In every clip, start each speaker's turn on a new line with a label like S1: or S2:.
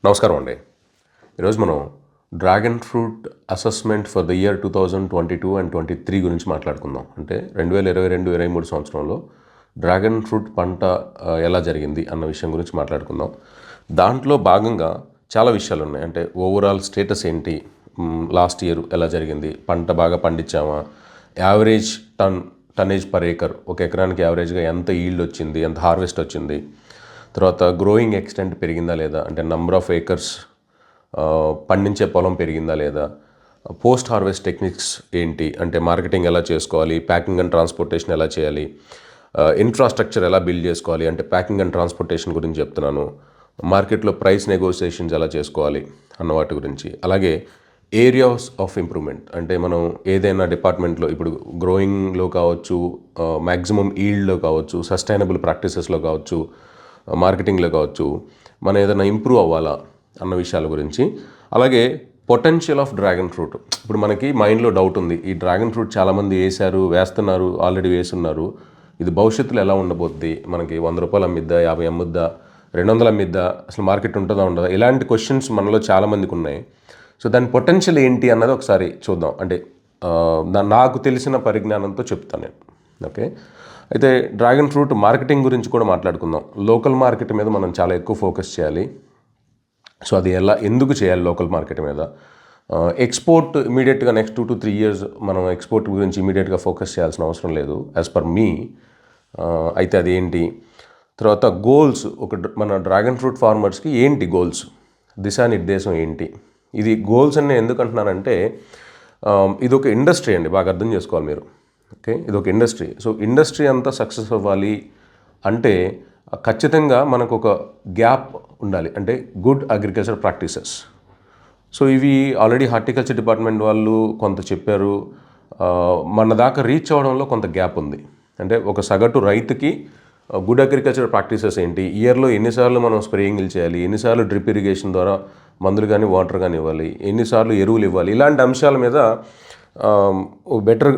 S1: నమస్కారం అండి. ఈరోజు మనం dragon fruit assessment for the year 2022 and 23 గురించి మాట్లాడుకుందాం. అంటే 2022-23 సంవత్సరంలో డ్రాగన్ ఫ్రూట్ పంట ఎలా జరిగింది అన్న విషయం గురించి మాట్లాడుకుందాం. దాంట్లో భాగంగా చాలా విషయాలు ఉన్నాయి. అంటే ఓవరాల్ స్టేటస్ ఏంటి, లాస్ట్ ఇయర్ ఎలా జరిగింది, పంట బాగా పండించామా, యావరేజ్ టన్నేజ్ పర్ ఏకర్, ఒక ఎకరానికి యావరేజ్గా ఎంత ఈల్డ్ వచ్చింది, ఎంత హార్వెస్ట్ వచ్చింది, తర్వాత గ్రోయింగ్ ఎక్స్టెంట్ పెరిగిందా లేదా, అంటే నంబర్ ఆఫ్ ఏకర్స్ పండించే పొలం పెరిగిందా లేదా, పోస్ట్ హార్వెస్ట్ టెక్నిక్స్ ఏంటి, అంటే మార్కెటింగ్ ఎలా చేసుకోవాలి, ప్యాకింగ్ అండ్ ట్రాన్స్పోర్టేషన్ ఎలా చేయాలి, ఇన్ఫ్రాస్ట్రక్చర్ ఎలా బిల్డ్ చేసుకోవాలి, అంటే ప్యాకింగ్ అండ్ ట్రాన్స్పోర్టేషన్ గురించి చెప్తున్నాను, మార్కెట్లో ప్రైస్ నెగోసియేషన్స్ ఎలా చేసుకోవాలి అన్న వాటి గురించి, అలాగే ఏరియాస్ ఆఫ్ ఇంప్రూవ్మెంట్, అంటే మనం ఏదైనా డిపార్ట్మెంట్లో ఇప్పుడు గ్రోయింగ్లో కావచ్చు, మ్యాక్సిమం ఈల్డ్లో కావచ్చు, సస్టైనబుల్ ప్రాక్టీసెస్లో కావచ్చు, మార్కెటింగ్లో కావచ్చు, మనం ఏదైనా ఇంప్రూవ్ అవ్వాలా అన్న విషయాల గురించి, అలాగే పొటెన్షియల్ ఆఫ్ డ్రాగన్ ఫ్రూట్. ఇప్పుడు మనకి మైండ్లో డౌట్ ఉంది, ఈ డ్రాగన్ ఫ్రూట్ చాలామంది వేస్తున్నారు, ఆల్రెడీ వేస్తున్నారు, ఇది భవిష్యత్తులో ఎలా ఉండబోద్ది, మనకి 100 రూపాయలు అమ్మిద్దా, 50 అమ్మిద్దా, 200 అమ్మిద్దా, అసలు మార్కెట్ ఉంటుందా ఉండదా, ఇలాంటి క్వశ్చన్స్ మనలో చాలామందికి ఉన్నాయి. సో దాని పొటెన్షియల్ ఏంటి అన్నది ఒకసారి చూద్దాం. అంటే నాకు తెలిసిన పరిజ్ఞానంతో చెప్తాను నేను. ఓకే, అయితే డ్రాగన్ ఫ్రూట్ మార్కెటింగ్ గురించి కూడా మాట్లాడుకుందాం. లోకల్ మార్కెట్ మీద మనం చాలా ఎక్కువ ఫోకస్ చేయాలి. సో అది ఎందుకు చేయాలి లోకల్ మార్కెట్ మీద, ఎక్స్పోర్ట్ ఇమీడియట్గా నెక్స్ట్ 2 to 3 years మనం ఎక్స్పోర్ట్ గురించి ఇమీడియట్గా ఫోకస్ చేయాల్సిన అవసరం లేదు యాజ్ పర్ మీ. అయితే అది ఏంటి, తర్వాత గోల్స్, మన డ్రాగన్ ఫ్రూట్ ఫార్మర్స్కి ఏంటి గోల్స్, దిశానిర్దేశం ఏంటి. ఇది గోల్స్ అని నేను ఎందుకు అంటున్నానంటే, ఇది ఒక ఇండస్ట్రీ అండి, బాగా అర్థం చేసుకోవాలి మీరు. ఓకే, ఇది ఒక ఇండస్ట్రీ. సో ఇండస్ట్రీ అంతా సక్సెస్ అవ్వాలి అంటే ఖచ్చితంగా మనకు ఒక గ్యాప్ ఉండాలి, అంటే గుడ్ అగ్రికల్చర్ ప్రాక్టీసెస్. సో ఇవి ఆల్రెడీ హార్టికల్చర్ డిపార్ట్మెంట్ వాళ్ళు కొంత చెప్పారు, మన దాకా రీచ్ అవ్వడంలో కొంత గ్యాప్ ఉంది. అంటే ఒక సగటు రైతుకి గుడ్ అగ్రికల్చర్ ప్రాక్టీసెస్ ఏంటి, ఇయర్లో ఎన్నిసార్లు మనం స్ప్రేయింగ్లు చేయాలి, ఎన్నిసార్లు డ్రిప్ ఇరిగేషన్ ద్వారా మందులు కానీ వాటర్ కానీ ఇవ్వాలి, ఎన్నిసార్లు ఎరువులు ఇవ్వాలి, ఇలాంటి అంశాల మీద బెటర్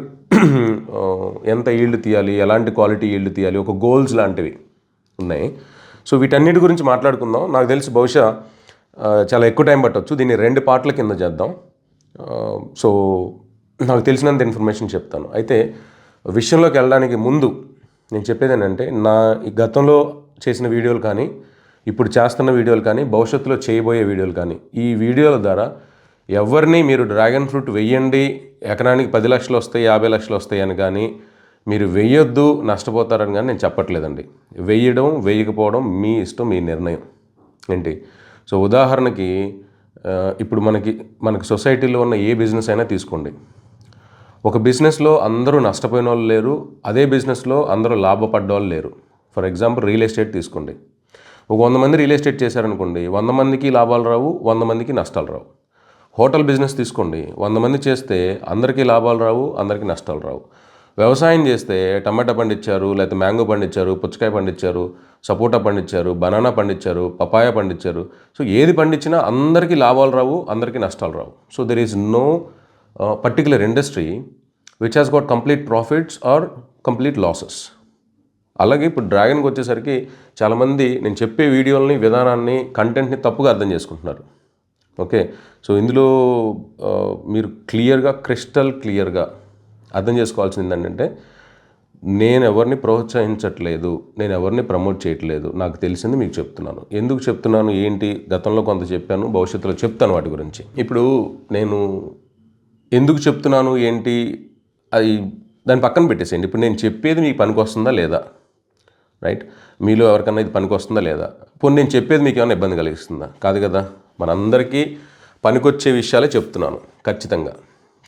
S1: ఎంత ఈల్డ్ తీయాలి, ఎలాంటి క్వాలిటీ ఈల్డ్ తీయాలి, ఒక గోల్స్ లాంటివి ఉన్నాయి. సో వీటన్నిటి గురించి మాట్లాడుకుందాం. నాకు తెలిసి బహుశా చాలా ఎక్కువ టైం పట్టవచ్చు, దీన్ని 2 పార్ట్ల కింద చేద్దాం. సో నాకు తెలిసినంత ఇన్ఫర్మేషన్ చెప్తాను. అయితే విషయంలోకి వెళ్ళడానికి ముందు నేను చెప్పేది ఏంటంటే, ఈ గతంలో చేసిన వీడియోలు కానీ, ఇప్పుడు చేస్తున్న వీడియోలు కానీ, భవిష్యత్తులో చేయబోయే వీడియోలు కానీ, ఈ వీడియోల ద్వారా ఎవరిని మీరు డ్రాగన్ ఫ్రూట్ వెయ్యండి, ఎకరానికి 10 లక్షలు వస్తాయి, 50 లక్షలు వస్తాయి అని కానీ, మీరు వెయ్యొద్దు నష్టపోతారని కానీ నేను చెప్పట్లేదండి. వేయడం వేయకపోవడం మీ ఇష్టం, మీ నిర్ణయం ఏంటి. సో ఉదాహరణకి ఇప్పుడు మనకి సొసైటీలో ఉన్న ఏ బిజినెస్ అయినా తీసుకోండి. ఒక బిజినెస్లో అందరూ నష్టపోయిన వాళ్ళు లేరు, అదే బిజినెస్లో అందరూ లాభపడ్డ వాళ్ళు లేరు. ఫర్ ఎగ్జాంపుల్ రియల్ ఎస్టేట్ తీసుకోండి. ఒక 100 మంది రియల్ ఎస్టేట్ చేశారనుకోండి, 100 మందికి లాభాలు రావు, 100 మందికి నష్టాలు రావు. హోటల్ బిజినెస్ తీసుకోండి, 100 మంది చేస్తే అందరికీ లాభాలు రావు, అందరికీ నష్టాలు రావు. వ్యవసాయం చేస్తే టమాటా పండించారు, లేకపోతే మ్యాంగో పండించారు, పుచ్చకాయ పండించారు, సపోటా పండించారు, బనానా పండించారు, పపాయ పండించారు. సో ఏది పండించినా అందరికీ లాభాలు రావు, అందరికీ నష్టాలు రావు. So there is no particular industry which has got complete profits or complete losses. అలాగే ఇప్పుడు డ్రాగన్కి వచ్చేసరికి చాలామంది నేను చెప్పే వీడియోలని, విధానాన్ని, కంటెంట్ని తప్పుగా అర్థం చేసుకుంటున్నారు. ఓకే, సో ఇందులో మీరు క్రిస్టల్ క్లియర్గా అర్థం చేసుకోవాల్సింది ఏంటంటే, నేను ఎవరిని ప్రోత్సహించట్లేదు, నేను ఎవరిని ప్రమోట్ చేయట్లేదు, నాకు తెలిసింది మీకు చెప్తున్నాను. ఎందుకు చెప్తున్నాను ఏంటి, గతంలో కొంత చెప్పాను, భవిష్యత్తులో చెప్తాను వాటి గురించి. ఇప్పుడు నేను ఎందుకు చెప్తున్నాను ఏంటి అది దాన్ని పక్కన పెట్టేసేయండి. ఇప్పుడు నేను చెప్పేది మీకు పనికి వస్తుందా లేదా, రైట్? మీలో ఎవరికన్నా ఇది పనికి వస్తుందా లేదా? ఇప్పుడు నేను చెప్పేది మీకు ఏమైనా ఇబ్బంది కలిగిస్తుందా? కాదు కదా, మనందరికీ పనికొచ్చే విషయాలే చెప్తున్నాను ఖచ్చితంగా.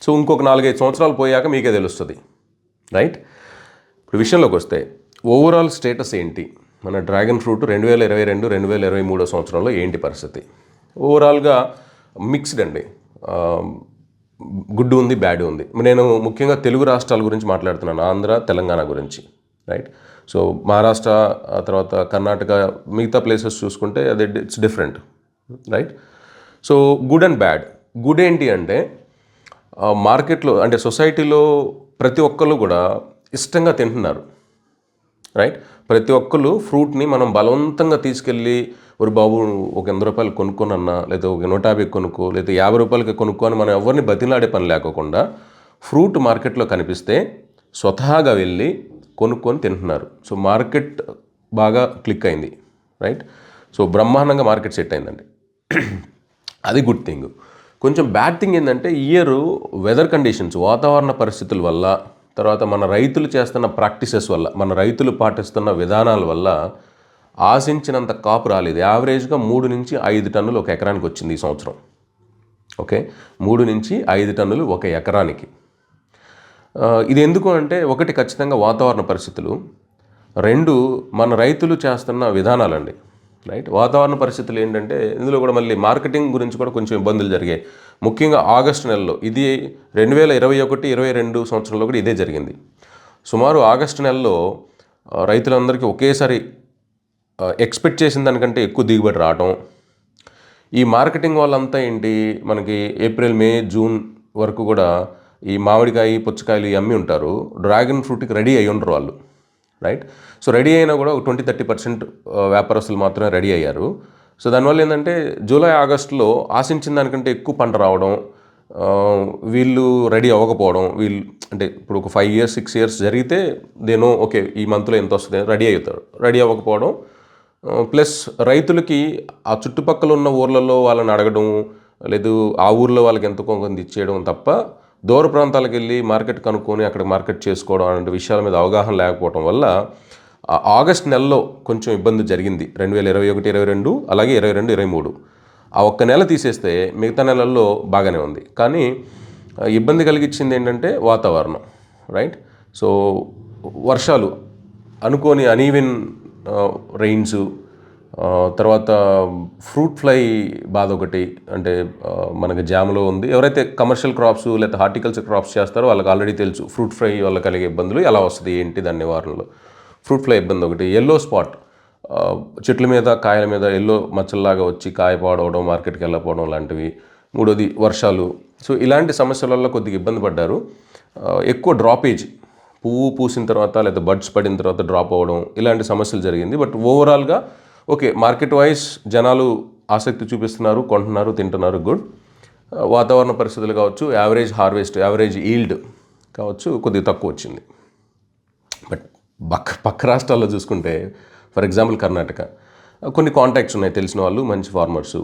S1: సో ఇంకొక 4-5 సంవత్సరాలు పోయాక మీకే తెలుస్తుంది, రైట్? ఇప్పుడు విషయంలోకి వస్తే ఓవరాల్ స్టేటస్ ఏంటి, మన డ్రాగన్ ఫ్రూట్ 2022-2023 సంవత్సరంలో ఏంటి పరిస్థితి? ఓవరాల్గా మిక్స్డ్ అండి, గుడ్ ఉంది, బ్యాడ్ ఉంది. నేను ముఖ్యంగా తెలుగు రాష్ట్రాల గురించి మాట్లాడుతున్నాను, ఆంధ్ర, తెలంగాణ గురించి, రైట్? సో మహారాష్ట్ర, తర్వాత కర్ణాటక, మిగతా ప్లేసెస్ చూసుకుంటే అది it's different, right? So good and bad. Good ఏంటి అంటే, మార్కెట్లో అంటే సొసైటీలో ప్రతి ఒక్కళ్ళు కూడా ఇష్టంగా తింటున్నారు, రైట్? ప్రతి ఒక్కళ్ళు ఫ్రూట్ని మనం బలవంతంగా తీసుకెళ్ళి ఒక బాబు ఒక 100 రూపాయలు కొనుక్కోనన్నా, లేదా ఒక 150 కొనుక్కో, లేదా 50 రూపాయలకి కొనుక్కో అని మనం ఎవరిని బతిలాడే పని లేకోకుండా ఫ్రూట్ మార్కెట్లో కనిపిస్తే స్వతహాగా వెళ్ళి కొనుక్కొని తింటున్నారు. సో మార్కెట్ బాగా క్లిక్ అయింది, రైట్? సో బ్రహ్మాండంగా మార్కెట్ సెట్ అయిందండి. అది గుడ్ థింగ్. కొంచెం బ్యాడ్ థింగ్ ఏంటంటే ఇయర్ వెదర్ కండిషన్స్, వాతావరణ పరిస్థితుల వల్ల, తర్వాత మన రైతులు చేస్తున్న ప్రాక్టీసెస్ వల్ల, మన రైతులు పాటిస్తున్న విధానాల వల్ల ఆశించినంత కాపు రాలేదు. యావరేజ్గా 3 నుంచి 5 టన్నులు ఒక ఎకరానికి వచ్చింది ఈ సంవత్సరం. ఓకే, 3 నుంచి 5 టన్నులు ఒక ఎకరానికి. ఇది ఎందుకు అంటే, ఒకటి ఖచ్చితంగా వాతావరణ పరిస్థితులు, 2 మన రైతులు చేస్తున్న విధానాలండి, రైట్? వాతావరణ పరిస్థితులు ఏంటంటే ఇందులో కూడా మళ్ళీ మార్కెటింగ్ గురించి కూడా కొంచెం ఇబ్బందులు జరిగాయి. ముఖ్యంగా ఆగస్టు నెలలో, ఇది 2021-22 సంవత్సరంలో కూడా ఇదే జరిగింది. సుమారు ఆగస్టు నెలలో రైతులందరికీ ఒకేసారి ఎక్స్పెక్ట్ చేసిన దానికంటే ఎక్కువ దిగుబడి రావడం. ఈ మార్కెటింగ్ వాళ్ళంతా ఏంటి, మనకి ఏప్రిల్, మే, జూన్ వరకు కూడా ఈ మామిడికాయ, పుచ్చకాయలు అమ్మి ఉంటారు. డ్రాగన్ ఫ్రూట్కి రెడీ అయ్యి ఉండరు వాళ్ళు, రైట్? సో రెడీ అయినా కూడా ఒక 20-30% వ్యాపారస్తులు మాత్రమే రెడీ అయ్యారు. సో దానివల్ల ఏంటంటే జూలై, ఆగస్టులో ఆశించిన దానికంటే ఎక్కువ పంట రావడం, వీళ్ళు రెడీ అవ్వకపోవడం. వీళ్ళు అంటే ఇప్పుడు ఒక 5 years 6 years జరిగితే దేనో ఓకే ఈ మంత్లో ఎంత వస్తుంది రెడీ అవుతారు. రెడీ అవ్వకపోవడం, ప్లస్ రైతులకి ఆ చుట్టుపక్కల ఉన్న ఊర్లలో వాళ్ళని అడగడం, లేదు ఆ ఊర్లో వాళ్ళకి ఎంతో కొంత ఇచ్చేయడం తప్ప దూర ప్రాంతాలకు వెళ్ళి మార్కెట్ కనుక్కొని అక్కడ మార్కెట్ చేసుకోవడం అలాంటి విషయాల మీద అవగాహన లేకపోవడం వల్ల ఆగస్ట్ నెలలో కొంచెం ఇబ్బంది జరిగింది. 2021-22 అలాగే 22-23 ఆ ఒక్క నెల తీసేస్తే మిగతా నెలల్లో బాగానే ఉంది. కానీ ఇబ్బంది కలిగించింది ఏంటంటే వాతావరణం, రైట్? సో వర్షాలు అనుకోని అనీవెన్ రెయిన్స్, తర్వాత ఫ్రూట్ ఫ్లై బాధ ఒకటి. అంటే మనకి జామ్లో ఉంది. ఎవరైతే కమర్షియల్ క్రాప్స్ లేదా హార్టికల్చర్ క్రాప్స్ చేస్తారో వాళ్ళకి ఆల్రెడీ తెలుసు ఫ్రూట్ ఫ్లై వల్ల కలిగే ఇబ్బందులు ఎలా వస్తుంది ఏంటి దాని నివారణలో. ఫ్రూట్ ఫ్లై ఇబ్బంది ఒకటి. ఎల్లో స్పాట్, చెట్ల మీద కాయల మీద ఎల్లో మచ్చల్లాగా వచ్చి కాయ పాడవడం, మార్కెట్కి వెళ్ళకపోవడం లాంటివి. మూడోది వర్షాలు. సో ఇలాంటి సమస్యల వల్ల కొద్దిగా ఇబ్బంది పడ్డారు. ఎక్కువ డ్రాపేజ్, పువ్వు పూసిన తర్వాత లేదా బడ్స్ పడిన తర్వాత డ్రాప్ అవ్వడం, ఇలాంటి సమస్యలు జరిగింది. బట్ ఓవరాల్గా ఓకే, మార్కెట్ వైజ్ జనాలు ఆసక్తి చూపిస్తున్నారు, కొంటున్నారు, తింటున్నారు, గుడ్. వాతావరణ పరిస్థితులు కావచ్చు, యావరేజ్ హార్వెస్ట్, యావరేజ్ ఈల్డ్ కావచ్చు కొద్దిగా తక్కువ వచ్చింది. బట్ పక్క రాష్ట్రాల్లో చూసుకుంటే, ఫర్ ఎగ్జాంపుల్ కర్ణాటక, కొన్ని కాంటాక్ట్స్ ఉన్నాయి, తెలిసిన వాళ్ళు మంచి ఫార్మర్సు.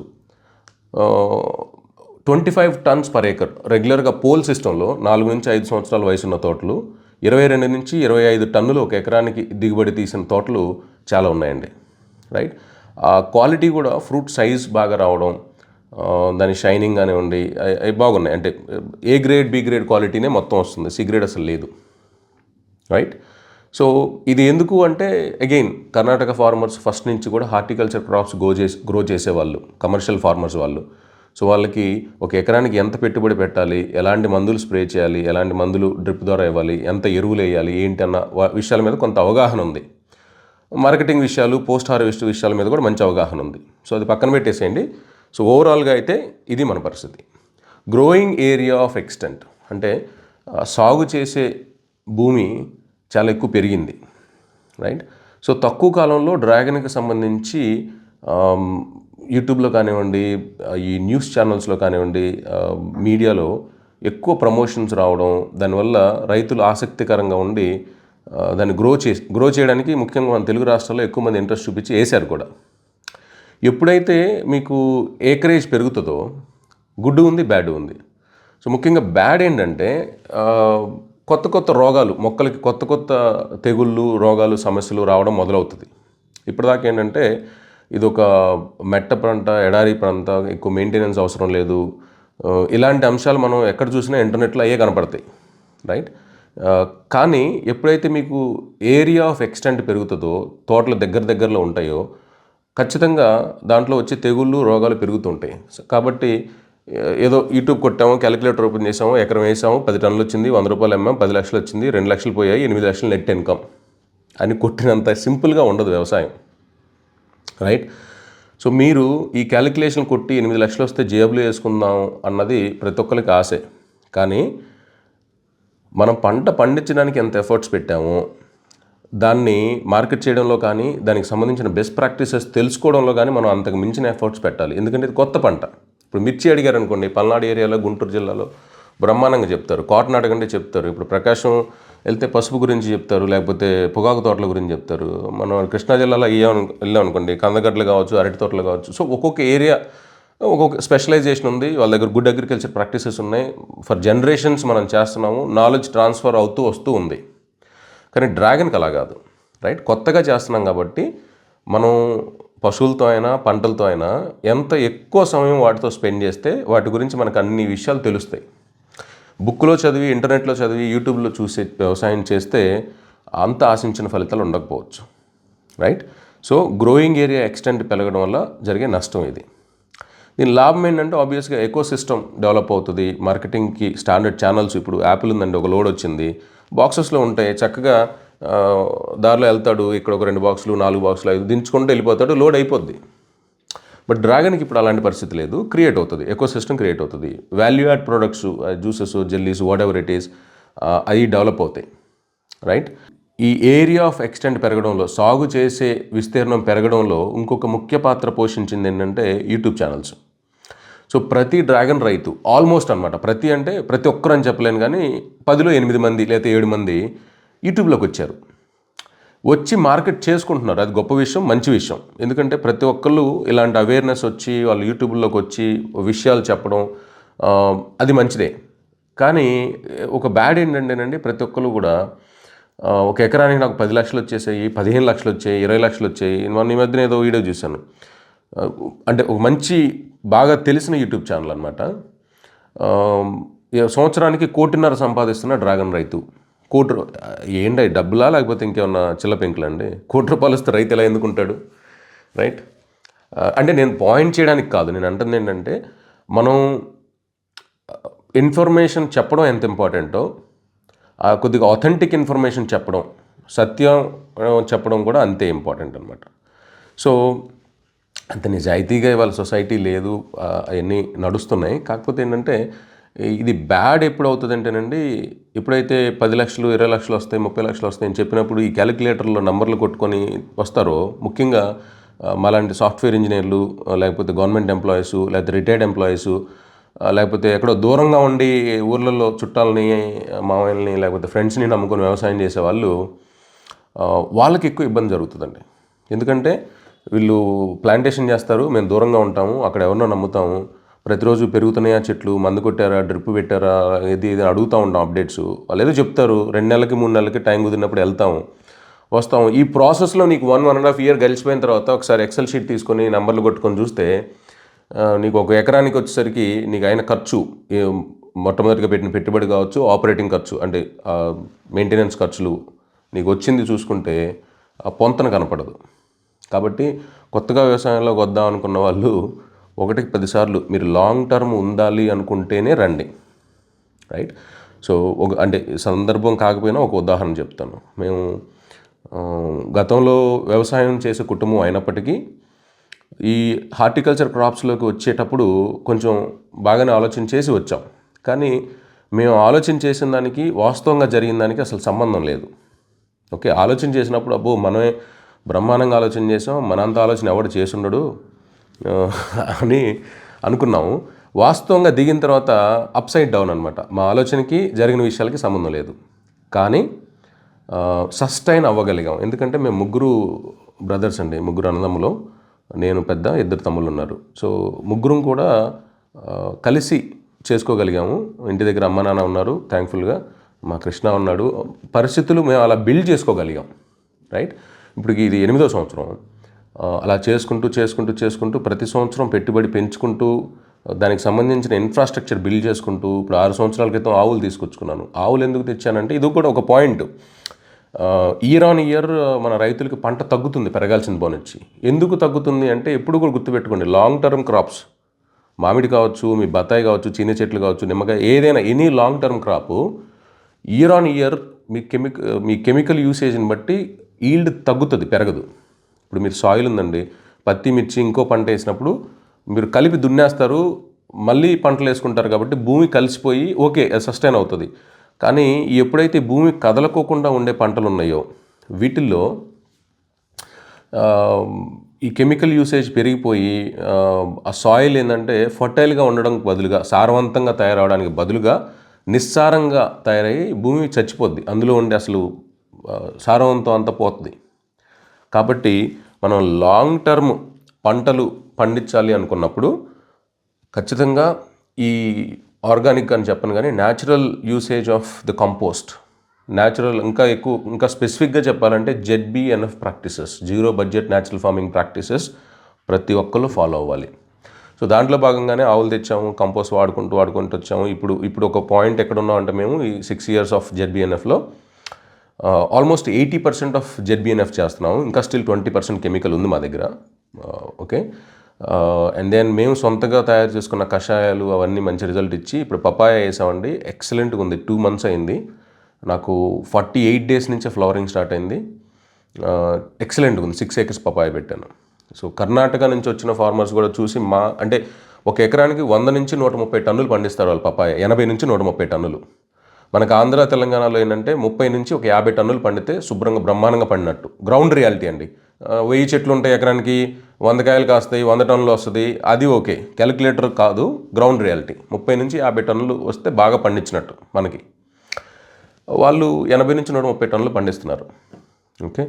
S1: 25 tons per acre రెగ్యులర్గా పోల్ సిస్టంలో 4 నుంచి 5 సంవత్సరాల వయసున్న తోటలు 22 నుంచి 25 టన్నులు ఒక ఎకరానికి దిగుబడి తీసిన తోటలు చాలా ఉన్నాయండి, రైట్? ఆ క్వాలిటీ కూడా, ఫ్రూట్ సైజ్ బాగా రావడం, దాని షైనింగ్ కానివ్వండి, అవి బాగున్నాయి. అంటే ఏ గ్రేడ్, బి గ్రేడ్ క్వాలిటీనే మొత్తం వస్తుంది, సి గ్రేడ్ అసలు లేదు, రైట్? సో ఇది ఎందుకు అంటే, అగైన్ కర్ణాటక ఫార్మర్స్ ఫస్ట్ నుంచి కూడా హార్టికల్చర్ క్రాప్స్ గ్రో చేసేవాళ్ళు, కమర్షియల్ ఫార్మర్స్ వాళ్ళు. సో వాళ్ళకి ఒక ఎకరానికి ఎంత పెట్టుబడి పెట్టాలి, ఎలాంటి మందులు స్ప్రే చేయాలి, ఎలాంటి మందులు డ్రిప్ ద్వారా ఇవ్వాలి, ఎంత ఎరువులు వేయాలి ఏంటి అన్న విషయాల మీద కొంత అవగాహన ఉంది. మార్కెటింగ్ విషయాలు, పోస్ట్ హార్వెస్ట్ విషయాల మీద కూడా మంచి అవగాహన ఉంది. సో అది పక్కన పెట్టేసేయండి. సో ఓవరాల్గా అయితే ఇది మన పరిస్థితి. గ్రోయింగ్ ఏరియా ఆఫ్ ఎక్స్టెంట్ అంటే సాగు చేసే భూమి చాలా ఎక్కువ పెరిగింది, రైట్? సో తక్కువ కాలంలో డ్రాగన్కి సంబంధించి యూట్యూబ్లో కానివ్వండి, ఈ న్యూస్ ఛానల్స్లో కానివ్వండి, మీడియాలో ఎక్కువ ప్రమోషన్స్ రావడం, దానివల్ల రైతులు ఆసక్తికరంగా ఉండి దాన్ని గ్రో చేయడానికి ముఖ్యంగా మన తెలుగు రాష్ట్రాల్లో ఎక్కువ మంది ఇంట్రెస్ట్ చూపించి వేశారు కూడా. ఎప్పుడైతే మీకు ఏకరేజ్ పెరుగుతుందో గుడ్ ఉంది, బ్యాడ్ ఉంది. సో ముఖ్యంగా బ్యాడ్ ఏంటంటే కొత్త కొత్త రోగాలు, మొక్కలకి కొత్త కొత్త తెగుళ్ళు, రోగాలు, సమస్యలు రావడం మొదలవుతుంది. ఇప్పటిదాకా ఏంటంటే ఇది ఒక మెట్ట పంట, ఎడారి పంట, ఎక్కువ మెయింటెనెన్స్ అవసరం లేదు, ఇలాంటి అంశాలు మనం ఎక్కడ చూసినా ఇంటర్నెట్లో అయ్యే కనపడతాయి, రైట్? కానీ ఎప్పుడైతే మీకు ఏరియా ఆఫ్ ఎక్స్టెంట్ పెరుగుతుందో, తోటలు దగ్గరలో ఉంటాయో, ఖచ్చితంగా దాంట్లో వచ్చే తెగుళ్ళు, రోగాలు పెరుగుతుంటాయి. కాబట్టి ఏదో యూట్యూబ్ కొట్టాము, క్యాలిక్యులేటర్ ఓపెన్ చేసాము, ఎకరం వేసాము, 10 టన్నులు వచ్చింది, 100 రూపాయలు అమ్మాం, 10 లక్షలు వచ్చింది, 2 లక్షలు పోయాయి, 8 లక్షలు నెట్ ఇన్కమ్ అని కొట్టినంత సింపుల్గా ఉండదు వ్యవసాయం, రైట్? సో మీరు ఈ క్యాలిక్యులేషన్ కొట్టి 8 లక్షలు వస్తే జేబులో వేసుకుందాం అన్నది ప్రతి ఒక్కరికి ఆశే. కానీ మనం పంట పండించడానికి ఎంత ఎఫర్ట్స్ పెట్టామో దాన్ని మార్కెట్ చేయడంలో కానీ దానికి సంబంధించిన బెస్ట్ ప్రాక్టీసెస్ తెలుసుకోవడంలో కానీ మనం అంతకు మించిన ఎఫర్ట్స్ పెట్టాలి. ఎందుకంటే ఇది కొత్త పంట. ఇప్పుడు మిర్చి అడిగారు అనుకోండి, పల్నాడు ఏరియాలో, గుంటూరు జిల్లాలో బ్రహ్మాండంగా చెప్తారు. కాటన్ అడగండి చెప్తారు. ఇప్పుడు ప్రకాశం వెళ్తే పసుపు గురించి చెప్తారు, లేకపోతే పొగాకు తోటల గురించి చెప్తారు. మనం కృష్ణా జిల్లాలో వెళ్ళాం అనుకోండి, కందగడ్డలు కావచ్చు, అరటి తోటలు కావచ్చు. సో ఒక్కొక్క ఏరియా ఒక్కొక్క స్పెషలైజేషన్ ఉంది, వాళ్ళ దగ్గర గుడ్ అగ్రికల్చర్ ప్రాక్టీసెస్ ఉన్నాయి. ఫర్ జనరేషన్స్ మనం చేస్తున్నాము, నాలెడ్జ్ ట్రాన్స్ఫర్ అవుతూ వస్తూ ఉంది. కానీ డ్రాగన్కి అలా కాదు, రైట్? కొత్తగా చేస్తున్నాం కాబట్టి మనం పశువులతో అయినా పంటలతో అయినా ఎంత ఎక్కువ సమయం వాటితో స్పెండ్ చేస్తే వాటి గురించి మనకు అన్ని విషయాలు తెలుస్తాయి. బుక్లో చదివి, ఇంటర్నెట్లో చదివి, యూట్యూబ్లో చూసి వ్యవసాయం చేస్తే అంత ఆశించిన ఫలితాలు ఉండకపోవచ్చు, right? So growing area extent పెరగడం వల్ల జరిగే నష్టం ఇది. దీని లాభం ఏంటంటే ఆబ్వియస్గా ఎకో సిస్టమ్ డెవలప్ అవుతుంది. మార్కెటింగ్కి స్టాండర్డ్ ఛానల్స్, ఇప్పుడు యాపిల్ ఉందండి, ఒక లోడ్ వచ్చింది, బాక్సెస్లో ఉంటాయి, చక్కగా దారిలో వెళ్తాడు, ఇక్కడ ఒక 2 బాక్సులు 4 బాక్సులు 5 దించుకుంటూ వెళ్ళిపోతాడు, లోడ్ అయిపోద్ది. బట్ డ్రాగన్కి ఇప్పుడు అలాంటి పరిస్థితి లేదు, క్రియేట్ అవుతుంది, ఎకో సిస్టమ్ క్రియేట్ అవుతుంది. Value add products, juices, jellies, what ever it is, అవి డెవలప్ అవుతాయి, రైట్? ఈ ఏరియా ఆఫ్ ఎక్స్టెంట్ పెరగడంలో, సాగు చేసే విస్తీర్ణం పెరగడంలో ఇంకొక ముఖ్య పాత్ర పోషించింది ఏంటంటే యూట్యూబ్ ఛానల్స్. సో ప్రతి డ్రాగన్ రైతు ఆల్మోస్ట్ అనమాట, ప్రతి అంటే ప్రతి ఒక్కరు అని చెప్పలేను కానీ 10లో 8 మంది లేదా 7 మంది యూట్యూబ్లోకి వచ్చి మార్కెట్ చేసుకుంటున్నారు. అది గొప్ప విషయం, మంచి విషయం. ఎందుకంటే ప్రతి ఒక్కళ్ళు ఇలాంటి అవేర్నెస్ వచ్చి వాళ్ళు యూట్యూబ్లోకి వచ్చి విషయాలు చెప్పడం, అది మంచిదే. కానీ ఒక బ్యాడ్ ఏంటంటేనండి, ప్రతి ఒక్కళ్ళు కూడా ఒక ఎకరానికి నాకు 10 లక్షలు వచ్చేసాయి, 15 లక్షలు వచ్చాయి, 20 లక్షలు వచ్చాయి. మొన్న ఈ మధ్యన ఏదో వీడియో చూశాను, అంటే ఒక మంచి బాగా తెలిసిన యూట్యూబ్ ఛానల్ అనమాట. సంవత్సరానికి 1.5 కోటి సంపాదిస్తున్న డ్రాగన్ రైతు. ఏంటి డబ్బులా లేకపోతే ఇంకేమన్నా చిల్ల పెంకులండి? 1 కోటి రూపాయలు వస్తే రైతు ఎలా ఎందుకుంటాడు, రైట్? అంటే నేను పాయింట్ చేయడానికి కాదు, నేను అంటుంది ఏంటంటే మనం ఇన్ఫర్మేషన్ చెప్పడం ఎంత ఇంపార్టెంటో, కొద్దిగా ఆథెంటిక్ ఇన్ఫర్మేషన్ చెప్పడం, సత్యం చెప్పడం కూడా అంతే ఇంపార్టెంట్ అనమాట. సో అంత నిజాయితీగా ఇవాళ సొసైటీ లేదు, అవన్నీ నడుస్తున్నాయి. కాకపోతే ఏంటంటే ఇది బ్యాడ్ ఎప్పుడు అవుతుంది అంటేనండి, ఎప్పుడైతే 10 లక్షలు 20 లక్షలు వస్తాయి, 30 లక్షలు వస్తాయి అని చెప్పినప్పుడు ఈ క్యాలిక్యులేటర్లో నంబర్లు కొట్టుకొని వస్తారో, ముఖ్యంగా మాలాంటి సాఫ్ట్వేర్ ఇంజనీర్లు, లేకపోతే గవర్నమెంట్ ఎంప్లాయీస్, లేకపోతే రిటైర్డ్ ఎంప్లాయీస్, లేకపోతే ఎక్కడో దూరంగా ఉండి ఊర్లలో చుట్టాలని, మామయ్యల్ని, లేకపోతే ఫ్రెండ్స్ని నమ్ముకొని వ్యవసాయం చేసేవాళ్ళు, వాళ్ళకి ఎక్కువ ఇబ్బంది జరుగుతుందండి. ఎందుకంటే వీళ్ళు ప్లాంటేషన్ చేస్తారు, మేము దూరంగా ఉంటాము, అక్కడ ఎవరినో నమ్ముతాము, ప్రతిరోజు పెరుగుతున్నాయా చెట్లు, మందు కొట్టారా, డ్రిప్ పెట్టారా, ఇది అడుగుతూ ఉంటాం అప్డేట్స్. వాళ్ళు ఏదో చెప్తారు, 2 నెలలకి 3 నెలలకి టైం కుదిరినప్పుడు వెళ్తాము, వస్తాము. ఈ ప్రాసెస్లో నీకు 1.5 ఇయర్ గడిచిపోయిన తర్వాత ఒకసారి ఎక్సెల్ షీట్ తీసుకొని నెంబర్లు కొట్టుకొని చూస్తే నీకు ఒక ఎకరానికి వచ్చేసరికి నీకు అయిన ఖర్చు, మొట్టమొదటిగా పెట్టిన పెట్టుబడి కావచ్చు, ఆపరేటింగ్ ఖర్చు అంటే మెయింటెనెన్స్ ఖర్చులు, నీకు వచ్చింది చూసుకుంటే పొంతన కనపడదు. కాబట్టి కొత్తగా వ్యవసాయంలోకి వద్దాం అనుకున్న వాళ్ళు 1కి 10 సార్లు మీరు లాంగ్ టర్మ్ ఉండాలి అనుకుంటేనే రండి, రైట్? సో అంటే సందర్భం కాకపోయినా ఒక ఉదాహరణ చెప్తాను. మేము గతంలో వ్యవసాయం చేసే కుటుంబం అయినప్పటికీ ఈ హార్టికల్చర్ క్రాప్స్లోకి వచ్చేటప్పుడు కొంచెం బాగానే ఆలోచన చేసి వచ్చాం. కానీ మేము ఆలోచన చేసిన దానికి వాస్తవంగా జరిగిన దానికి అసలు సంబంధం లేదు. ఓకే, ఆలోచన చేసినప్పుడు అబ్బో మనమే బ్రహ్మాండంగా ఆలోచన చేసాం, మనంత ఆలోచన ఎవడు చేసుండడు అని అనుకున్నాము. వాస్తవంగా దిగిన తర్వాత అప్సైడ్ డౌన్ అనమాట. మా ఆలోచనకి జరిగిన విషయాలకి సంబంధం లేదు, కానీ సస్టైన్ అవ్వగలిగాం. ఎందుకంటే మేము 3 బ్రదర్స్ అండి, 3 అన్నదమ్ములు, నేను పెద్ద, 2 తమ్ముళ్ళు ఉన్నారు. సో 3 కూడా కలిసి చేసుకోగలిగాము. ఇంటి దగ్గర అమ్మ నాన్న ఉన్నారు, థ్యాంక్ఫుల్గా మా కృష్ణ ఉన్నాడు. పరిస్థితులు మేము అలా బిల్డ్ చేసుకోగలిగాం, రైట్? ఇప్పుడు ఇది 8వ సంవత్సరం. అలా చేసుకుంటూ ప్రతి సంవత్సరం పెట్టుబడి పెంచుకుంటూ దానికి సంబంధించిన ఇన్ఫ్రాస్ట్రక్చర్ బిల్డ్ చేసుకుంటూ, ఇప్పుడు 6 సంవత్సరాల క్రితం ఆవులు తీసుకొచ్చుకున్నాను. ఆవులు ఎందుకు తెచ్చానంటే ఇది కూడా ఒక పాయింట్. ఇయర్ ఆన్ ఇయర్ మన రైతులకి పంట తగ్గుతుంది, పెరగాల్సిన పోనొచ్చి. ఎందుకు తగ్గుతుంది అంటే ఎప్పుడు కూడా గుర్తుపెట్టుకోండి, లాంగ్ టర్మ్ క్రాప్స్, మామిడి కావచ్చు, మీ బత్తాయి కావచ్చు, చీని చెట్లు కావచ్చు, నిమ్మకాయ, ఏదైనా any long term crop year on year మీ కెమికల్ యూసేజ్ని బట్టి ఈల్డ్ తగ్గుతుంది, పెరగదు. ఇప్పుడు మీరు సాయిల్ ఉందండి, పత్తి, మిర్చి, ఇంకో పంట వేసినప్పుడు మీరు కలిపి దున్నేస్తారు, మళ్ళీ పంటలు వేసుకుంటారు కాబట్టి భూమి కలిసిపోయి ఓకే సస్టైన్ అవుతుంది. కానీ ఎప్పుడైతే భూమి కదలకోకుండా ఉండే పంటలు ఉన్నాయో, వీటిల్లో ఈ కెమికల్ యూసేజ్ పెరిగిపోయి ఆ సాయిల్ ఏంటంటే ఫర్టైల్గా ఉండడం బదులుగా, సారవంతంగా తయారవడానికి బదులుగా నిస్సారంగా తయారయ్యి భూమి చచ్చిపోద్ది, అందులో ఉండి అసలు సారవంతం అంతా పోతుంది. కాబట్టి మనం లాంగ్ టర్మ్ పంటలు పండించాలి అనుకున్నప్పుడు ఖచ్చితంగా ఈ ఆర్గానిక్ అని చెప్పను కానీ natural usage of the compost, natural ఇంకా స్పెసిఫిక్గా చెప్పాలంటే ZBNF practices, zero budget natural farming practices ప్రతి ఒక్కళ్ళు ఫాలో అవ్వాలి. సో దాంట్లో భాగంగానే ఆవులు తెచ్చాము, కంపోస్ట్ వాడుకుంటూ వచ్చాము. ఇప్పుడు ఒక పాయింట్ ఎక్కడ ఉన్నాం అంటే మేము ఈ 6 years ఆఫ్ ZBNFలో ఆల్మోస్ట్ 80% ఆఫ్ ZBNF చేస్తున్నాము. ఇంకా స్టిల్ 20% కెమికల్ ఉంది మా దగ్గర. ఓకే, అండ్ దెన్ మేము సొంతగా తయారు చేసుకున్న కషాయాలు అవన్నీ మంచి రిజల్ట్ ఇచ్చి ఇప్పుడు పపాయ వేసామండి. ఎక్సలెంట్గా ఉంది. 2 months అయింది. నాకు 48 days నుంచే ఫ్లవరింగ్ స్టార్ట్ అయింది. ఎక్సలెంట్గా ఉంది. 6 acres పపాయ పెట్టాను. సో కర్ణాటక నుంచి వచ్చిన ఫార్మర్స్ కూడా చూసి అంటే ఒక ఎకరానికి 100 నుంచి 130 టన్నులు పండిస్తారు వాళ్ళు పపాయ, 80 నుంచి 130 టన్నులు. మనకు ఆంధ్ర తెలంగాణలో ఏంటంటే 30 నుంచి ఒక 50 టన్నులు పండితే శుభ్రంగా బ్రహ్మాండంగా పండినట్టు. గ్రౌండ్ రియాలిటీ అండి. 1000 చెట్లు ఉంటాయి, ఎకరానికి 100 కాయలు కాస్తాయి, 100 టన్నులు వస్తుంది, అది ఓకే, క్యాలిక్యులేటర్ కాదు, గ్రౌండ్ రియాలిటీ. 30 నుంచి 50 టన్నులు వస్తే బాగా పండించినట్టు. మనకి వాళ్ళు 80 నుంచి 130 టన్నులు పండిస్తున్నారు. ఓకే,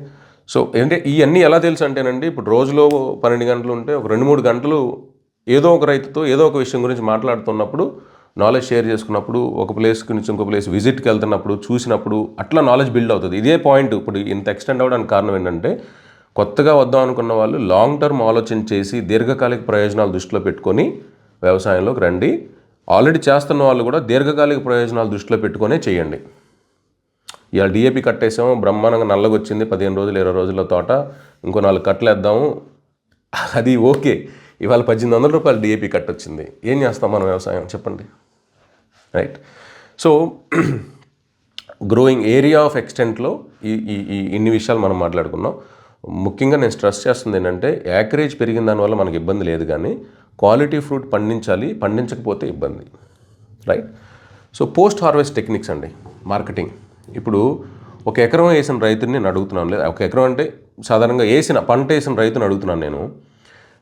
S1: సో అంటే ఇవన్నీ ఎలా తెలుసు అంటేనండి, ఇప్పుడు రోజులో 12 గంటలు ఉంటే ఒక 2-3 గంటలు ఏదో ఒక రైతుతో ఏదో ఒక విషయం గురించి మాట్లాడుతున్నప్పుడు, నాలెడ్జ్ షేర్ చేసుకున్నప్పుడు, ఒక ప్లేస్కి నుంచి ఇంకో ప్లేస్ విజిట్కి వెళ్తున్నప్పుడు, చూసినప్పుడు అట్లా నాలెడ్జ్ బిల్డ్ అవుతుంది. ఇదే పాయింట్ ఇప్పుడు ఇంత ఎక్స్టెండ్ అవ్వడానికి కారణం ఏంటంటే కొత్తగా వద్దాం అనుకున్న వాళ్ళు లాంగ్ టర్మ్ ఆలోచన చేసి దీర్ఘకాలిక ప్రయోజనాలు దృష్టిలో పెట్టుకొని వ్యవసాయంలోకి రండి. ఆల్రెడీ చేస్తున్న వాళ్ళు కూడా దీర్ఘకాలిక ప్రయోజనాలు దృష్టిలో పెట్టుకొనే చేయండి. ఇవాళ DAP కట్టేసాము, బ్రహ్మాండంగా నల్లగా వచ్చింది, 15 రోజులు 20 రోజుల తోట, ఇంకో 4 కట్టలు వేద్దాము, అది ఓకే. ఇవాళ 1800 రూపాయలు DAP కట్ట వచ్చింది. ఏం చేస్తాం మనం వ్యవసాయం చెప్పండి, right? So growing area of ఎక్స్టెంట్లో ఇన్ని విషయాలు మనం మాట్లాడుకున్నాం. ముఖ్యంగా నేను స్ట్రెస్ చేస్తుంది ఏంటంటే యాకరేజ్ పెరిగిన దానివల్ల మనకి ఇబ్బంది లేదు, కానీ క్వాలిటీ ఫ్రూట్ పండించాలి, పండించకపోతే ఇబ్బంది, right? So post harvest techniques అండి, మార్కెటింగ్. ఇప్పుడు ఒక ఎకరం వేసిన రైతుని నేను అడుగుతున్నాను, లేదా ఒక ఎకరం అంటే సాధారణంగా పంట వేసిన రైతుని అడుగుతున్నాను నేను,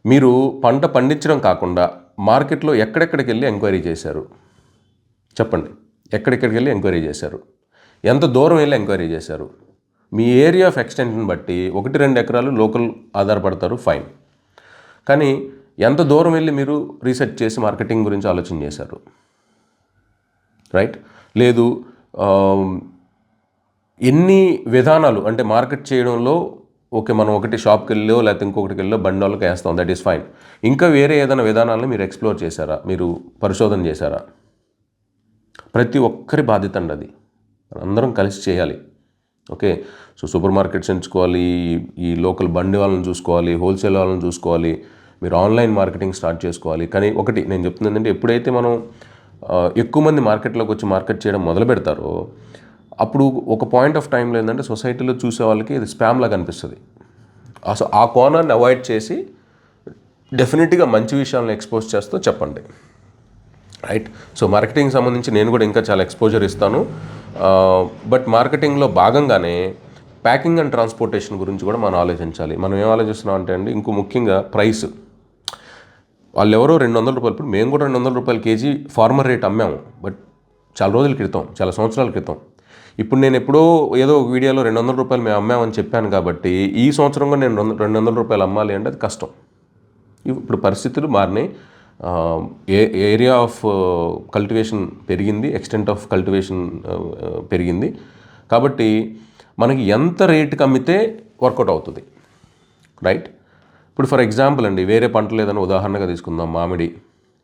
S1: మీరు పంట పండించడం కాకుండా మార్కెట్లో ఎక్కడెక్కడికి వెళ్ళి ఎంక్వైరీ చేశారు చెప్పండి. ఎక్కడెక్కడికి వెళ్ళి ఎంక్వైరీ చేశారు, ఎంత దూరం వెళ్ళి ఎంక్వైరీ చేశారు? మీ ఏరియా ఆఫ్ ఎక్స్టెన్షన్ బట్టి 1-2 ఎకరాలు లోకల్ ఆధారపడతారు, ఫైన్. కానీ ఎంత దూరం వెళ్ళి మీరు రీసెర్చ్ చేసి మార్కెటింగ్ గురించి ఆలోచన చేశారు, రైట్? లేదు, ఎన్ని విధానాలు అంటే మార్కెట్ చేయడంలో, ఓకే మనం ఒకటి షాప్కి వెళ్ళో లేకపోతే ఇంకొకటికి వెళ్ళో బండి వాళ్ళకి వేస్తాం, దట్ ఈస్ ఫైన్. ఇంకా వేరే ఏదైనా విధానాలను మీరు ఎక్స్ప్లోర్ చేశారా, మీరు పరిశోధన చేశారా? ప్రతి ఒక్కరి బాధ్యత అండి అది, అందరం కలిసి చేయాలి. ఓకే, సో సూపర్ మార్కెట్స్ ఎంచుకోవాలి, ఈ లోకల్ బండి వాళ్ళని చూసుకోవాలి, హోల్సేల్ వాళ్ళని చూసుకోవాలి, మీరు ఆన్లైన్ మార్కెటింగ్ స్టార్ట్ చేసుకోవాలి. కానీ ఒకటి నేను చెప్తుంది ఏంటంటే, ఎప్పుడైతే మనం ఎక్కువ మంది మార్కెట్లోకి వచ్చి మార్కెట్ చేయడం మొదలు పెడతారో అప్పుడు ఒక పాయింట్ ఆఫ్ టైంలో ఏంటంటే సొసైటీలో చూసే వాళ్ళకి ఇది స్పామ్ లాగా అనిపిస్తుంది. అసలు ఆ కోణాన్ని అవాయిడ్ చేసి డెఫినెట్గా మంచి విషయాలను ఎక్స్పోజ్ చేస్తూ చెప్పండి, రైట్? సో మార్కెటింగ్ సంబంధించి నేను కూడా ఇంకా చాలా ఎక్స్పోజర్ ఇస్తాను. బట్ మార్కెటింగ్లో భాగంగానే ప్యాకింగ్ అండ్ ట్రాన్స్పోర్టేషన్ గురించి కూడా మనం ఆలోచించాలి. మనం ఏం ఆలోచిస్తున్నాం అంటే అండి, ఇంకో ముఖ్యంగా ప్రైస్. వాళ్ళు ఎవరో 200 రూపాయలు, ఇప్పుడు మేము కూడా 200 రూపాయల కేజీ ఫార్మర్ రేట్ అమ్మాము, బట్ చాలా రోజుల క్రితం, చాలా సంవత్సరాల క్రితం. ఇప్పుడు నేను ఎప్పుడో ఏదో ఒక వీడియోలో 200 రూపాయలు మేము అమ్మామని చెప్పాను కాబట్టి ఈ సంవత్సరం కూడా నేను 200 రూపాయలు అమ్మాలి అంటే అది కష్టం. ఇప్పుడు పరిస్థితులు మారినాయి, ఏరియా ఆఫ్ కల్టివేషన్ పెరిగింది, ఎక్స్టెంట్ ఆఫ్ కల్టివేషన్ పెరిగింది. కాబట్టి మనకి ఎంత రేటుకి అమ్మితే వర్కౌట్ అవుతుంది, రైట్? ఇప్పుడు ఫర్ ఎగ్జాంపుల్ అండి, వేరే పంటలు ఏదైనా ఉదాహరణగా తీసుకుందాం, మామిడి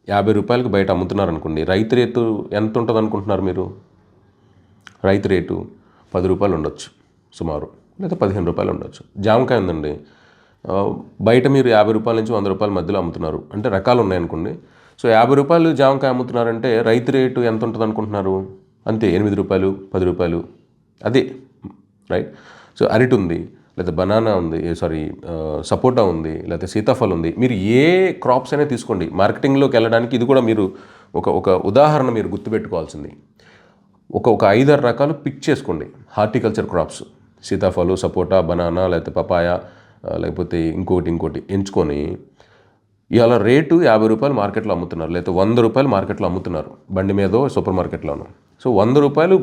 S1: 50 రూపాయలకు బయట అమ్ముతున్నారు అనుకోండి, రైతు రేటు ఎంత ఉంటుంది అనుకుంటున్నారు మీరు? రైతు రేటు 10 రూపాయలు ఉండొచ్చు సుమారు, లేదా 15 రూపాయలు ఉండొచ్చు. జామకాయ ఉందండి, బయట మీరు 50 రూపాయల నుంచి 100 రూపాయల మధ్యలో అమ్ముతున్నారు, అంటే రకాలు ఉన్నాయనుకోండి. సో 50 రూపాయలు జామకాయ అమ్ముతున్నారంటే రైతు రేటు ఎంత ఉంటుంది అనుకుంటున్నారు? అంతే, 8 రూపాయలు 10 రూపాయలు, అదే, రైట్? సో అరటి ఉంది, లేదా బనానా ఉంది, సపోటా ఉంది, లేకపోతే సీతాఫలం ఉంది. మీరు ఏ క్రాప్స్ అయినా తీసుకోండి, మార్కెటింగ్లోకి వెళ్ళడానికి ఇది కూడా మీరు ఒక ఉదాహరణ మీరు గుర్తుపెట్టుకోవాల్సింది. ఒక 5-6 రకాలు పిక్ చేసుకోండి, హార్టికల్చర్ క్రాప్స్. సీతాఫలం, సపోటా, బనానా, లేకపోతే పపాయ, లేకపోతే ఇంకోటి ఎంచుకొని ఇవాళ రేటు రూ. 50 మార్కెట్లో అమ్ముతున్నారు, లేకపోతే రూ. 100 మార్కెట్లో అమ్ముతున్నారు, బండి మీదో సూపర్ మార్కెట్లోనూ. సో రూ. 100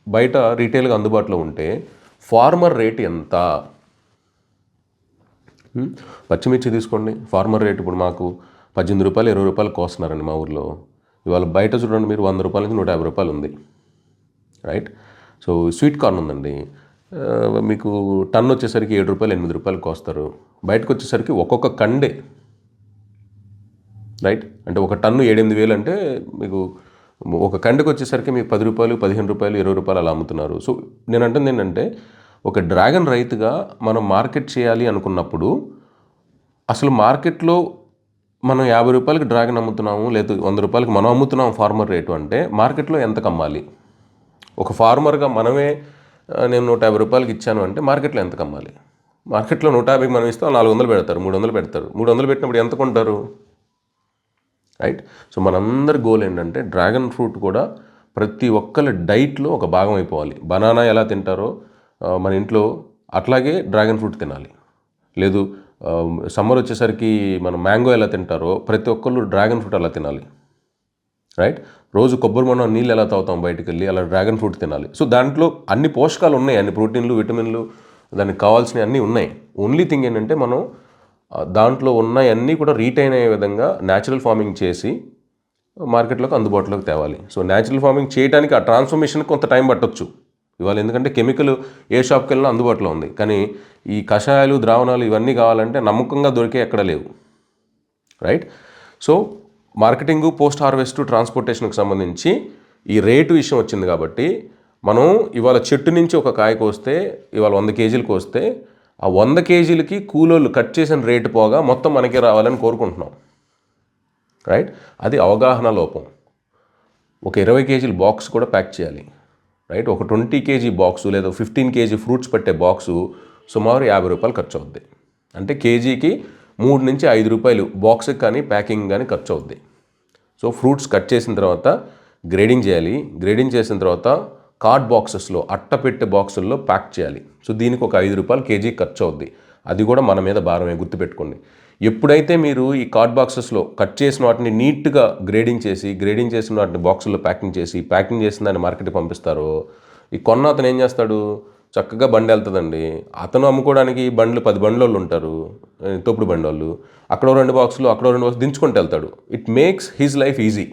S1: బయట రీటైల్గా అందుబాటులో ఉంటే ఫార్మర్ రేట్ ఎంత? పచ్చిమిర్చి తీసుకోండి, ఫార్మర్ రేట్ ఇప్పుడు మాకు రూ. 18, రూ. 20 కోస్తున్నారండి మా ఊర్లో. ఇవాళ బయట చూడండి మీరు రూ. 100 నుంచి రూ. 150 ఉంది, రైట్? సో స్వీట్ కార్న్ ఉందండి, మీకు టన్ వచ్చేసరికి రూ. 7, రూ. 8 కోస్తారు. బయటకు వచ్చేసరికి ఒక్కొక్క కండే, రైట్? అంటే ఒక టన్ను 7-8 వేలు అంటే మీకు ఒక కండకు వచ్చేసరికి మీకు రూ. 10, రూ. 15, రూ. 20 అలా అమ్ముతున్నారు. సో నేను అంటుంది ఏంటంటే, ఒక డ్రాగన్ రైతుగా మనం మార్కెట్ చేయాలి అనుకున్నప్పుడు అసలు మార్కెట్లో మనం రూ. 50 డ్రాగన్ అమ్ముతున్నాము, లేదా రూ. 100 మనం అమ్ముతున్నాము ఫార్మర్ రేటు అంటే మార్కెట్లో ఎంతకు అమ్మాలి? ఒక ఫార్మర్గా మనమే నేను రూ. 150 ఇచ్చాను అంటే మార్కెట్లో ఎంతకు అమ్మాలి? మార్కెట్లో 150 మనం ఇస్తాం, 400 పెడతారు, 300 పెడతారు. 300 పెట్టినప్పుడు ఎంత కొంటారు, రైట్? సో మనందరి గోల్ ఏంటంటే డ్రాగన్ ఫ్రూట్ కూడా ప్రతి ఒక్కరి డైట్లో ఒక భాగం అయిపోవాలి. బనానా ఎలా తింటారో మన ఇంట్లో అట్లాగే డ్రాగన్ ఫ్రూట్ తినాలి. లేదు సమ్మర్ వచ్చేసరికి మనం మ్యాంగో ఎలా తింటారో ప్రతి ఒక్కళ్ళు డ్రాగన్ ఫ్రూట్ అలా తినాలి, రైట్? రోజు కొబ్బరి బొండం నీళ్ళు ఎలా తాగుతాం బయటకు వెళ్ళి, అలా డ్రాగన్ ఫ్రూట్ తినాలి. సో దాంట్లో అన్ని పోషకాలు ఉన్నాయి, అన్ని ప్రోటీన్లు, విటమిన్లు, దానికి కావాల్సినవి అన్నీ ఉన్నాయి. ఓన్లీ థింగ్ ఏంటంటే మనం దాంట్లో ఉన్నవన్నీ కూడా రీటైన్ అయ్యే విధంగా న్యాచురల్ ఫార్మింగ్ చేసి మార్కెట్లోకి అందుబాటులోకి తేవాలి. సో న్యాచురల్ ఫార్మింగ్ చేయడానికి ఆ ట్రాన్స్ఫర్మేషన్ కొంత టైం పట్టొచ్చు ఇవాళ, ఎందుకంటే కెమికల్ ఏ షాప్కి వెళ్ళినా అందుబాటులో ఉంది. కానీ ఈ కషాయాలు, ద్రావణాలు ఇవన్నీ కావాలంటే నమ్మకంగా దొరికే ఎక్కడ లేవు, right? So marketing, post harvest, ట్రాన్స్పోర్టేషన్కి సంబంధించి ఈ రేటు విషయం వచ్చింది కాబట్టి మనం ఇవాళ చెట్టు నుంచి ఒక కాయ కోస్తే ఇవాళ 100 కేజీలు కోస్తే ఆ 100 కేజీలకి కూలోళ్ళు కట్ చేసిన రేటు పోగా మొత్తం మనకే రావాలని కోరుకుంటున్నాం, రైట్? అది అవగాహన లోపం. ఒక 20 కేజీల బాక్స్ కూడా ప్యాక్ చేయాలి, రైట్? ఒక 20 కేజీ బాక్సు లేదా 15 కేజీ ఫ్రూట్స్ పట్టే బాక్సు సుమారు రూ. 50 ఖర్చు అవుద్ది. అంటే కేజీకి 3 నుంచి 5 రూపాయలు బాక్స్కి కానీ ప్యాకింగ్ కానీ ఖర్చు అవుద్ది. సో ఫ్రూట్స్ కట్ చేసిన తర్వాత గ్రేడింగ్ చేయాలి, గ్రేడింగ్ చేసిన తర్వాత కార్డ్ బాక్సెస్లో, అట్టపెట్టే బాక్సుల్లో ప్యాక్ చేయాలి. సో దీనికి ఒక రూ. 5 కేజీ ఖర్చు అవుద్ది. అది కూడా మన మీద భారమే, గుర్తుపెట్టుకోండి. ఎప్పుడైతే మీరు ఈ కార్డ్ బాక్సెస్లో కట్ చేసిన వాటిని నీట్గా గ్రేడింగ్ చేసిన వాటిని బాక్సుల్లో ప్యాకింగ్ చేసిన దాన్ని మార్కెట్కి పంపిస్తారో ఈ కొన్న అతను ఏం చేస్తాడు, చక్కగా బండి వెళ్తుందండి. అతను అమ్ముకోవడానికి బండ్లు 10 బండ్ల వాళ్ళు ఉంటారు, తోపుడు బండి వాళ్ళు. అక్కడో 2 బాక్సులు దించుకుంటూ వెళ్తాడు. It makes his life easy.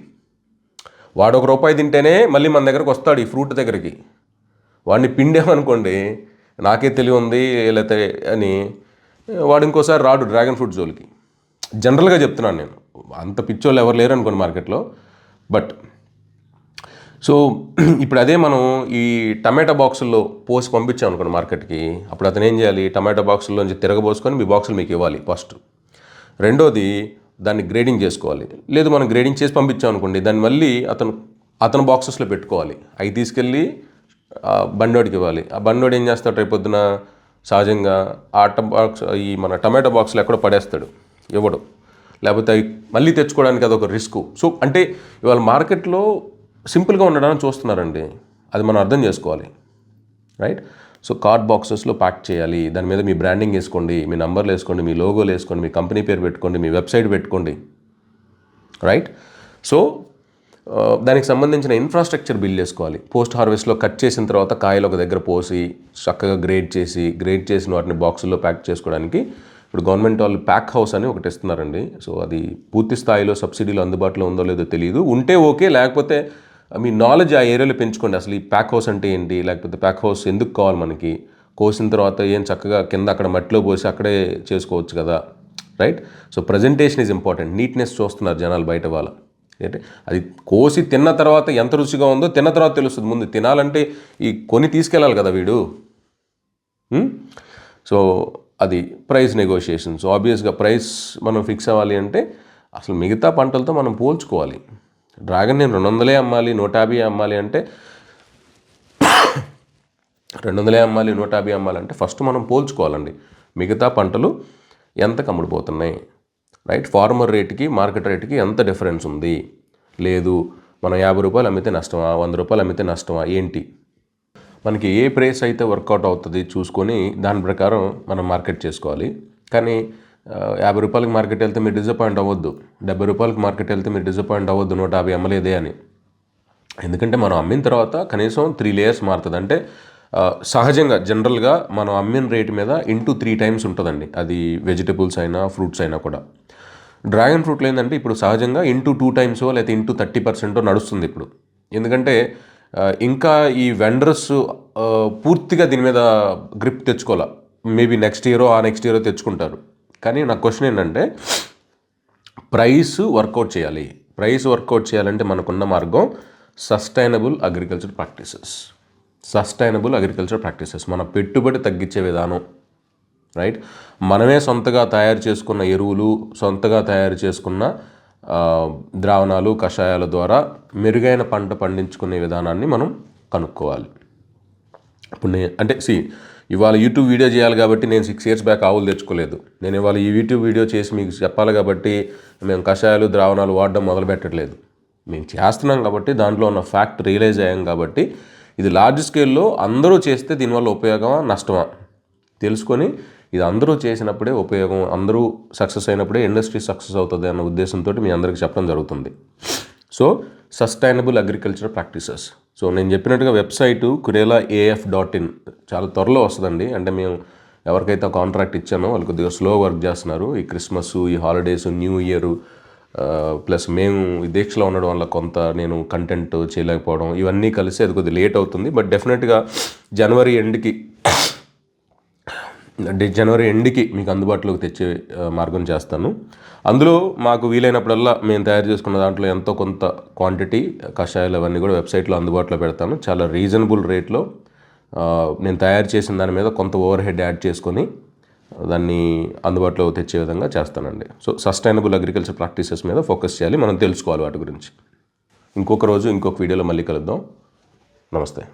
S1: వాడు ₹1 తింటేనే మళ్ళీ మన దగ్గరకు వస్తాడు ఈ ఫ్రూట్ దగ్గరికి. వాడిని పిండామనుకోండి, నాకే తెలివి ఉంది లేకపోతే అని, వాడు ఇంకోసారి రాడు డ్రాగన్ ఫ్రూట్ జోలికి. జనరల్గా చెప్తున్నాను నేను, అంత పిచ్చోళ్ళు ఎవరు లేరు అనుకోండి మార్కెట్లో. బట్ సో ఇప్పుడు అదే మనం ఈ టమాటా బాక్సుల్లో పోసి పంపించాం అనుకోండి మార్కెట్కి, అప్పుడు అతను ఏం చేయాలి, టమాటా బాక్సుల్లోంచి తిరగబోసుకొని మీ బాక్సులు మీకు ఇవ్వాలి ఫస్ట్. రెండోది దాన్ని గ్రేడింగ్ చేసుకోవాలి. లేదు మనం గ్రేడింగ్ చేసి పంపించాం అనుకోండి, దాన్ని మళ్ళీ అతను బాక్సెస్లో పెట్టుకోవాలి. అవి తీసుకెళ్ళి బండోడికి ఇవ్వాలి. ఆ బండోడు ఏం చేస్తాడు, రేపొద్దున సహజంగా ఈ మన టమాటో బాక్స్లో ఎక్కడో పడేస్తాడు, ఇవ్వడు. లేకపోతే అవి మళ్ళీ తెచ్చుకోవడానికి అదొక రిస్క్. సో అంటే ఇవాళ మార్కెట్లో సింపుల్గా ఉండడానికి చూస్తున్నారండి, అది మనం అర్థం చేసుకోవాలి, రైట్? సో కార్డ్ బాక్సెస్లో ప్యాక్ చేయాలి. దాని మీద మీ బ్రాండింగ్ వేసుకోండి, మీ నంబర్లు వేసుకోండి, మీ లోగోలు వేసుకోండి, మీ కంపెనీ పేరు పెట్టుకోండి, మీ వెబ్సైట్ పెట్టుకోండి, రైట్? సో దానికి సంబంధించిన ఇన్ఫ్రాస్ట్రక్చర్ బిల్డ్ చేసుకోవాలి. పోస్ట్ హార్వెస్ట్లో కట్ చేసిన తర్వాత కాయలు ఒక దగ్గర పోసి చక్కగా గ్రేడ్ చేసిన వాటిని బాక్సుల్లో ప్యాక్ చేసుకోవడానికి ఇప్పుడు గవర్నమెంట్ వాళ్ళు ప్యాక్ హౌస్ అని ఒకటి ఇస్తున్నారండి. సో అది పూర్తి స్థాయిలో సబ్సిడీలో అందుబాటులో ఉందో లేదో తెలియదు. ఉంటే ఓకే, లేకపోతే మీ నాలెడ్జ్ ఆ ఏరియాలో పెంచుకోండి. అసలు ఈ ప్యాక్ హౌస్ అంటే ఏంటి, లేకపోతే ప్యాక్ హౌస్ ఎందుకు కావాలి మనకి, కోసిన తర్వాత ఏం చక్కగా కింద అక్కడ మట్టిలో పోసి అక్కడే చేసుకోవచ్చు కదా, right? So presentation is important. Neatness చూస్తున్నారు జనాలు బయట వాళ్ళ. అంటే అది కోసి తిన్న తర్వాత ఎంత రుచిగా ఉందో తిన్న తర్వాత తెలుస్తుంది. ముందు తినాలంటే ఈ కొని తీసుకెళ్ళాలి కదా వీడు. సో అది ప్రైస్ నెగోషియేషన్స్. ఆబ్వియస్గా ప్రైస్ మనం ఫిక్స్ అవ్వాలి అంటే అసలు మిగతా పంటలతో మనం పోల్చుకోవాలి. డ్రాగన్ నేను 200 అమ్మాలి, 150 అమ్మాలి అంటే 200 అమ్మాలి, 150 అమ్మాలంటే ఫస్ట్ మనం పోల్చుకోవాలండి మిగతా పంటలు ఎంత కమ్ముడిపోతున్నాయి, రైట్? ఫార్మర్ రేటుకి మార్కెట్ రేటుకి ఎంత డిఫరెన్స్ ఉంది. లేదు మనం ₹50 అమ్మితే నష్టమా, ₹100 అమ్మితే నష్టమా ఏంటి? మనకి ఏ ప్రైస్ అయితే వర్కౌట్ అవుతుంది చూసుకొని దాని ప్రకారం మనం మార్కెట్ చేసుకోవాలి. కానీ 50 రూపాయలకి మార్కెట్ వెళ్తే మీరు డిసప్పాయింట్ అవ్వద్దు, 70 రూపాయలకి మార్కెట్ వెళ్తే మీరు డిసప్పాయింట్ అవ్వద్దు 150 అమ్మలేదే అని. ఎందుకంటే మనం అమ్మిన తర్వాత కనీసం 3 లేయర్స్ మారుతుంది. అంటే సహజంగా జనరల్గా మనం అమ్మిన రేటు మీద ఇంటూ 3 టైమ్స్ ఉంటుందండి, అది వెజిటబుల్స్ అయినా ఫ్రూట్స్ అయినా కూడా. డ్రాగన్ ఫ్రూట్లో ఏంటంటే ఇప్పుడు సహజంగా ఇంటూ 2 టైమ్సో లేకపోతే ఇంటూ 30% నడుస్తుంది ఇప్పుడు. ఎందుకంటే ఇంకా ఈ వెండర్స్ పూర్తిగా దీని మీద గ్రిప్ తెచ్చుకోవాలి. మేబీ నెక్స్ట్ ఇయరో తెచ్చుకుంటారు. కానీ నా క్వశ్చన్ ఏంటంటే ప్రైస్ వర్కౌట్ చేయాలి. ప్రైస్ వర్కౌట్ చేయాలంటే మనకున్న మార్గం సస్టైనబుల్ అగ్రికల్చర్ ప్రాక్టీసెస్. మన పెట్టుబడి తగ్గించే విధానం, రైట్? మనమే సొంతగా తయారు చేసుకున్న ఎరువులు, సొంతగా తయారు చేసుకున్న ద్రావణాలు, కషాయాల ద్వారా మెరుగైన పంట పండించుకునే విధానాన్ని మనం కనుక్కోవాలి. ఇప్పుడు ఇవాళ యూట్యూబ్ వీడియో చేయాలి కాబట్టి నేను 6 years బ్యాక్ ఆవులు తెచ్చుకోలేదు. నేను ఇవాళ ఈ యూట్యూబ్ వీడియో చేసి మీకు చెప్పాలి కాబట్టి మేము కషాయాలు, ద్రావణాలు వాడడం మొదలు పెట్టట్లేదు. మేము చేస్తున్నాం కాబట్టి, దాంట్లో ఉన్న ఫ్యాక్ట్ రియలైజ్ అయ్యాం కాబట్టి, ఇది లార్జ్ స్కేల్లో అందరూ చేస్తే దీనివల్ల ఉపయోగమా నష్టమా తెలుసుకొని, ఇది అందరూ చేసినప్పుడే ఉపయోగం, అందరూ సక్సెస్ అయినప్పుడే ఇండస్ట్రీ సక్సెస్ అవుతుంది అన్న ఉద్దేశంతో మీ అందరికీ చెప్పడం జరుగుతుంది. So sustainable agriculture practices. So నేను చెప్పినట్టుగా వెబ్సైటు kurelaaf.in చాలా త్వరలో వస్తుందండి. అంటే మేము ఎవరికైతే కాంట్రాక్ట్ ఇచ్చానో వాళ్ళు కొద్దిగా స్లో వర్క్ చేస్తున్నారు. ఈ క్రిస్మస్, ఈ హాలిడేస్, న్యూ ఇయర్ ప్లస్ మేము ఈ దీక్షలో ఉండడం వల్ల కొంత నేను కంటెంట్ చేయలేకపోవడం, ఇవన్నీ కలిసి అది కొద్దిగా లేట్ అవుతుంది. బట్ డెఫినెట్గా జనవరి ఎండ్కి మీకు అందుబాటులోకి తెచ్చే మార్గం చేస్తాను. అందులో మాకు వీలైనప్పుడల్లా మేము తయారు చేసుకున్న దాంట్లో ఎంతో కొంత క్వాంటిటీ కషాయాలు అవన్నీ కూడా వెబ్సైట్లో అందుబాటులో పెడతాను. చాలా రీజనబుల్ రేట్లో నేను తయారు చేసిన దాని మీద కొంత ఓవర్ హెడ్ యాడ్ చేసుకొని దాన్ని అందుబాటులో తెచ్చే విధంగా చేస్తానండి. సో సస్టైనబుల్ అగ్రికల్చర్ ప్రాక్టీసెస్ మీద ఫోకస్ చేయాలి, మనం తెలుసుకోవాలి వాటి గురించి. ఇంకొక వీడియోలో మళ్ళీ కలుద్దాం. నమస్తే.